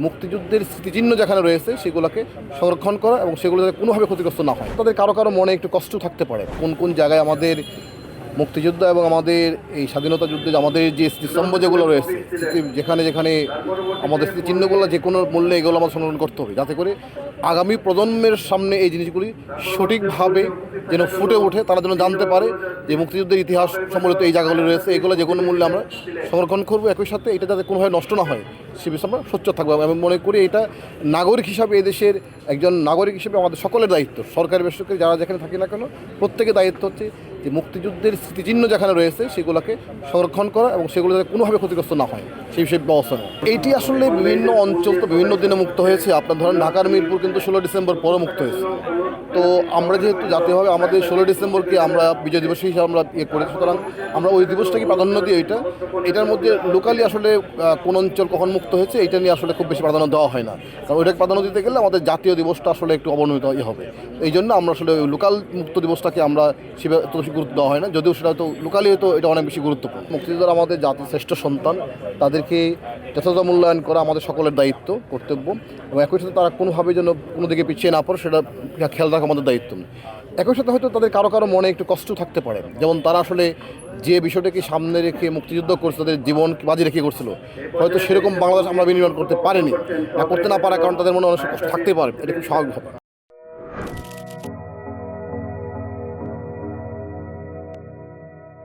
মুক্তিযুদ্ধের স্মৃতিচিহ্ন যেখানে রয়েছে সেগুলোকে সংরক্ষণ করা এবং সেগুলো যাতে কোনোভাবে ক্ষতিগ্রস্ত না হয়। তাদের কারো কারো মনে একটু কষ্ট থাকতে পারে কোন কোন জায়গায় আমাদের মুক্তিযুদ্ধ এবং আমাদের এই স্বাধীনতা যুদ্ধে আমাদের যে স্মৃতিস্তম্ভ যেগুলো রয়েছে, যেখানে যেখানে আমাদের স্মৃতিচিহ্নগুলো যে কোনো মূল্যে এগুলো আমাদের সংরক্ষণ করতে হবে, যাতে করে আগামী প্রজন্মের সামনে এই জিনিসগুলি সঠিকভাবে যেন ফুটে ওঠে, তারা যেন জানতে পারে যে মুক্তিযুদ্ধের ইতিহাস সম্বলিত এই জায়গাগুলি রয়েছে, এগুলো যে কোনো মূল্যে আমরা সংরক্ষণ করবো। একই সাথে এটা যাতে কোনোভাবে নষ্ট না হয় সে বিষয়ে আমরা সোচ্চার থাকবো। আমি মনে করি এটা নাগরিক হিসাবে, এদেশের একজন নাগরিক হিসেবে আমাদের সকলের দায়িত্ব, সরকারি বেসরকারি যারা যেখানে থাকি না কেন প্রত্যেকের দায়িত্ব হচ্ছে যে মুক্তিযুদ্ধের স্মৃতিচিহ্ন যেখানে রয়েছে সেগুলোকে সংরক্ষণ করা এবং সেগুলো যাতে কোনোভাবে ক্ষতিগ্রস্ত না হয় সেই বিষয়ে ব্যবস্থা নেয়। এইটি আসলে বিভিন্ন অঞ্চল তো বিভিন্ন দিনে মুক্ত হয়েছে। আপনার ধরেন ঢাকার মিরপুর কিন্তু 16 ডিসেম্বর পরে মুক্ত হয়েছে। তো আমরা যেহেতু জাতীয়ভাবে আমাদের 16 ডিসেম্বরকে আমরা বিজয় দিবস হিসেবে আমরা করি, সুতরাং আমরা ওই দিবসটাকে প্রাধান্য দিই। এটার মধ্যে লোকালি আসলে কোন অঞ্চল কখন মুক্ত হয়েছে এটা নিয়ে আসলে খুব বেশি প্রাধান্য দেওয়া হয় না, কারণ ওইটাকে প্রাধান্য দিতে গেলে আমাদের জাতীয় দিবসটা আসলে একটু অবনমিত হবে। এই জন্য আমরা আসলে ওই লোকাল মুক্ত দিবসটাকে আমরা সেভাবে এত বেশি গুরুত্ব দেওয়া হয় না, যদিও সেটা হয়তো লোকালি হয়তো এটা অনেক বেশি গুরুত্বপূর্ণ। মুক্তিযোদ্ধারা আমাদের জাতির শ্রেষ্ঠ সন্তান, তাদেরকে যথাযথ মূল্যায়ন করা আমাদের সকলের দায়িত্ব, কর্তব্য, এবং একই সাথে তারা কোনোভাবে যেন কোনো দিকে পিছিয়ে না পড়ে সেটা খেয়াল রাখা আমাদের দায়িত্ব। একই সাথে হয়তো তাদের কারো কারো মনে একটু কষ্ট থাকতে পারে, যেমন তারা আসলে যে বিষয়টাকে সামনে রেখে মুক্তিযুদ্ধ করছে, তাদের জীবন বাজি রেখে করছিল, হয়তো সেরকম বাংলাদেশ আমরা বিনির্মাণ করতে পারিনি, করতে না পারার কারণ তাদের মনে অনেক কষ্ট থাকতেই পারে। এটা খুব স্বাভাবিক।